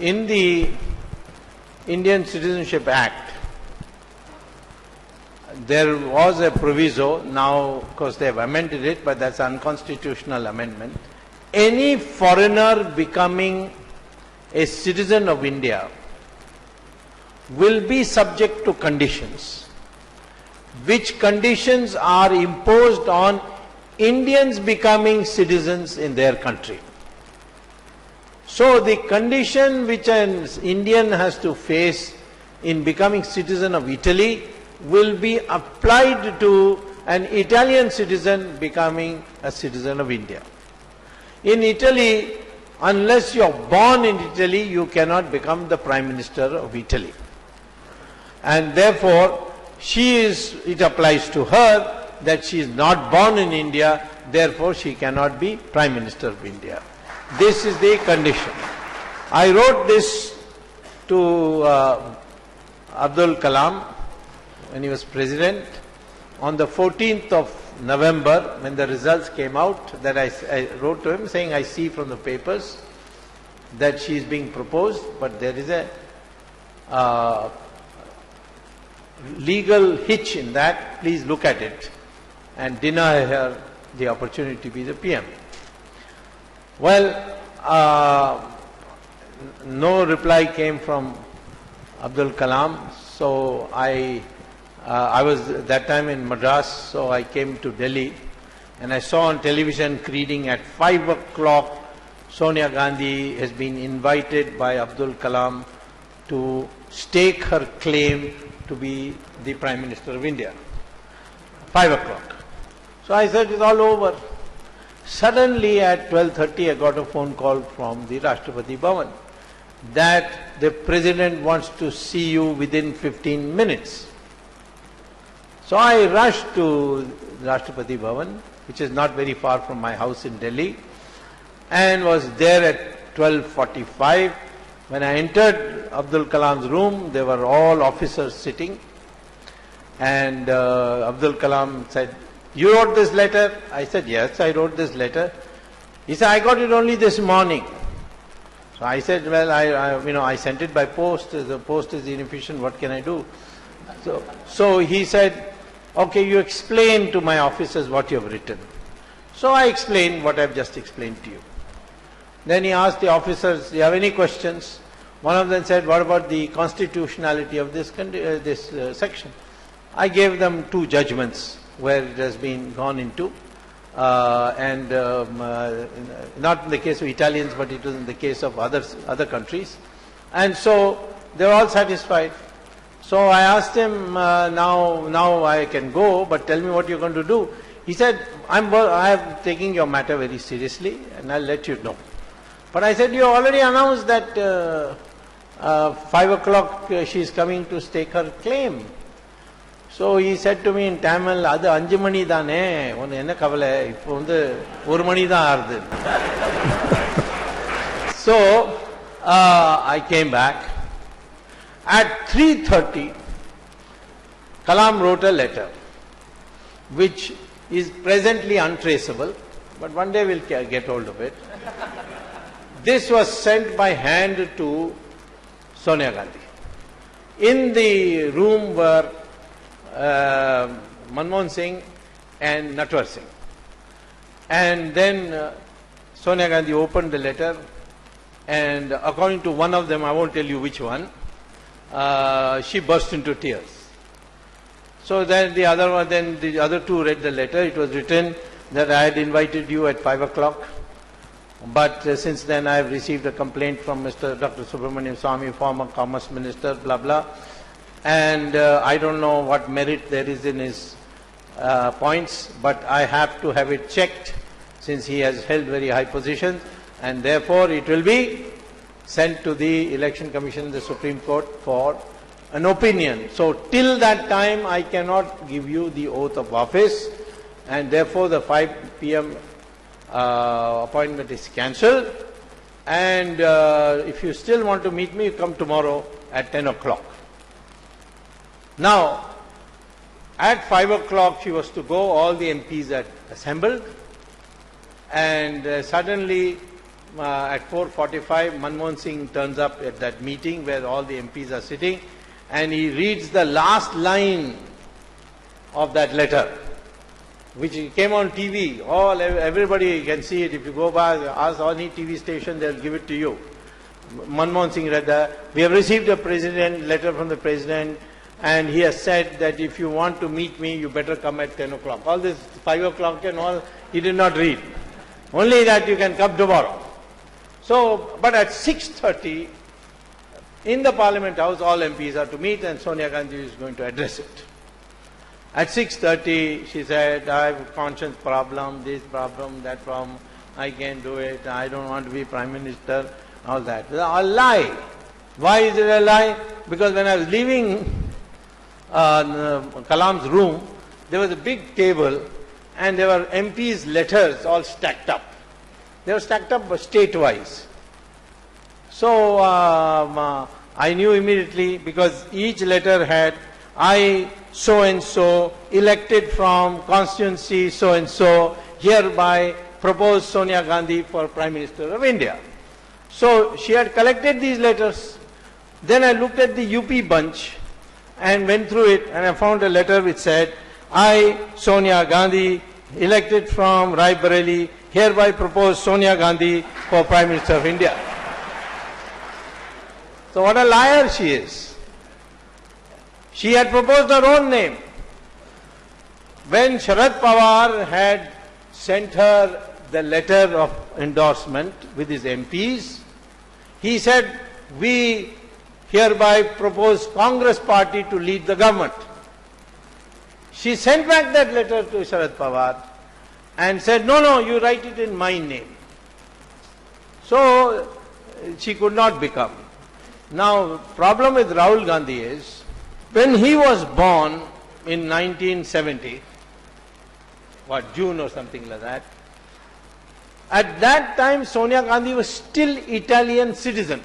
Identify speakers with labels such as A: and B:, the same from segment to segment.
A: In the Indian Citizenship Act, there was a proviso. Now, of course, they have amended it, but that's an unconstitutional amendment. Any foreigner becoming a citizen of India will be subject to conditions, which conditions are imposed on Indians becoming citizens in their country. So the condition which an Indian has to face in becoming citizen of Italy will be applied to an Italian citizen becoming a citizen of India. In Italy, unless you are born in Italy, you cannot become the Prime Minister of Italy. And therefore, it applies to her that she is not born in India, therefore she cannot be Prime Minister of India. This is the condition. I wrote this to Abdul Kalam when he was President on the 14th of November, when the results came out, that I wrote to him saying, I see from the papers that she is being proposed, but there is a legal hitch in that. Please look at it and deny her the opportunity to be the PM. Well, no reply came from Abdul Kalam, so I was that time in Madras, so I came to Delhi and I saw on television reading at 5 o'clock Sonia Gandhi has been invited by Abdul Kalam to stake her claim to be the Prime Minister of India. 5 o'clock. So I said, it's all over. Suddenly at 12:30 I got a phone call from the Rashtrapati Bhavan that the President wants to see you within 15 minutes. So I rushed to Rashtrapati Bhavan, which is not very far from my house in Delhi, and was there at 12:45. When I entered Abdul Kalam's room, there were all officers sitting, and Abdul Kalam said, you wrote this letter? I said, yes, I wrote this letter. He said, I got it only this morning. So I said, well, I sent it by post. The post is inefficient. What can I do? So he said, okay, you explain to my officers what you have written. So I explained what I have just explained to you. Then he asked the officers, do you have any questions? One of them said, what about the constitutionality of this section? I gave them two judgments where it has been gone into, not in the case of Italians, but it was in the case of other countries. And so they were all satisfied. So I asked him, now I can go, but tell me what you're going to do. He said, I am taking your matter very seriously and I'll let you know. But I said, you already announced that 5 o'clock she is coming to stake her claim. So he said to me in Tamil, அது 5 மணி தானே, உன்னை என்ன கவலை, இப்போ வந்து 1 மணி தான் ஆறுது. So I came back. At 3:30, Kalam wrote a letter, which is presently untraceable, but one day we'll get hold of it. This was sent by hand to Sonia Gandhi. In the room were Manmohan Singh and Natwar Singh. And then Sonia Gandhi opened the letter, and according to one of them, I won't tell you which one, she burst into tears. So then the other two read the letter. It was written that I had invited you at 5 o'clock, but since then I have received a complaint from Mr. Dr. Subramanian Swamy, former Commerce Minister, blah blah, and I don't know what merit there is in his points, but I have to have it checked since he has held very high positions, and therefore it will be sent to the Election Commission, the Supreme Court, for an opinion. So till that time I cannot give you the oath of office, and therefore the 5 p.m. Appointment is cancelled, and if you still want to meet me, you come tomorrow at 10 o'clock. Now, at 5 o'clock she was to go, all the MPs had assembled, and suddenly at 4:45, Manmohan Singh turns up at that meeting where all the MPs are sitting, and he reads the last line of that letter, which came on TV. Everybody can see it. If you go by, ask any TV station, they'll give it to you. Manmohan Singh read that. We have received a letter from the president, and he has said that if you want to meet me, you better come at 10 o'clock. All this 5 o'clock and all, he did not read. Only that you can come tomorrow. So, but at 6:30, in the Parliament House, all MPs are to meet, and Sonia Gandhi is going to address it. At 6:30, she said, I have a conscience problem, this problem, that problem, I can't do it, I don't want to be Prime Minister, all that. A lie. Why is it a lie? Because when I was leaving Kalam's room, there was a big table, and there were MPs' letters all stacked up. They were stacked up state-wise. So I knew immediately, because each letter had, I so-and-so, elected from constituency so-and-so, hereby propose Sonia Gandhi for Prime Minister of India. So she had collected these letters. Then I looked at the UP bunch and went through it, and I found a letter which said, I, Sonia Gandhi, elected from Rai Bareli, hereby propose Sonia Gandhi for Prime Minister of India. So what a liar she is. She had proposed her own name. When Sharad Pawar had sent her the letter of endorsement with his MPs, he said, we hereby propose Congress party to lead the government. She sent back that letter to Sharad Pawar and said, no, you write it in my name. So she could not become. Now, problem with Rahul Gandhi is, when he was born in 1970, June or something like that, at that time Sonia Gandhi was still Italian citizen.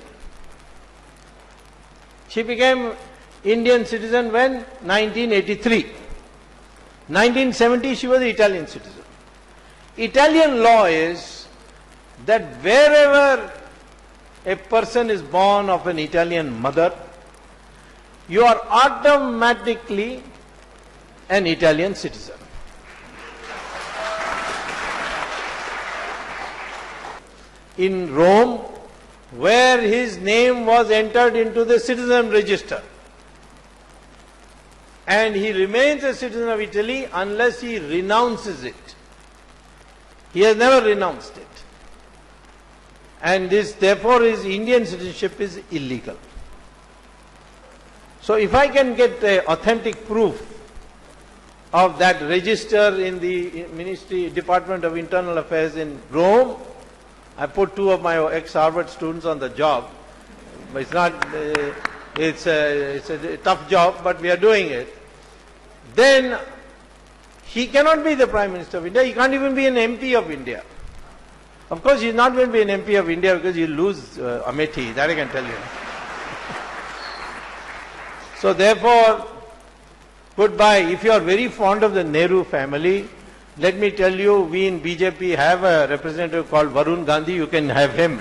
A: She became Indian citizen when? 1983. 1970 she was an Italian citizen. Italian law is that wherever a person is born of an Italian mother, you are automatically an Italian citizen. In Rome, where his name was entered into the citizen register, and he remains a citizen of Italy unless he renounces it. He has never renounced it. And therefore his Indian citizenship is illegal. So if I can get authentic proof of that register in the Department of Internal Affairs in Rome, I put 2 of my ex-Harvard students on the job. It's not, it's a tough job, but we are doing it. Then he cannot be the Prime Minister of India. He can't even be an MP of India. Of course, he's not going to be an MP of India because he'll lose Amethi. That I can tell you. So therefore, goodbye. If you are very fond of the Nehru family, let me tell you, we in BJP have a representative called Varun Gandhi. You can have him.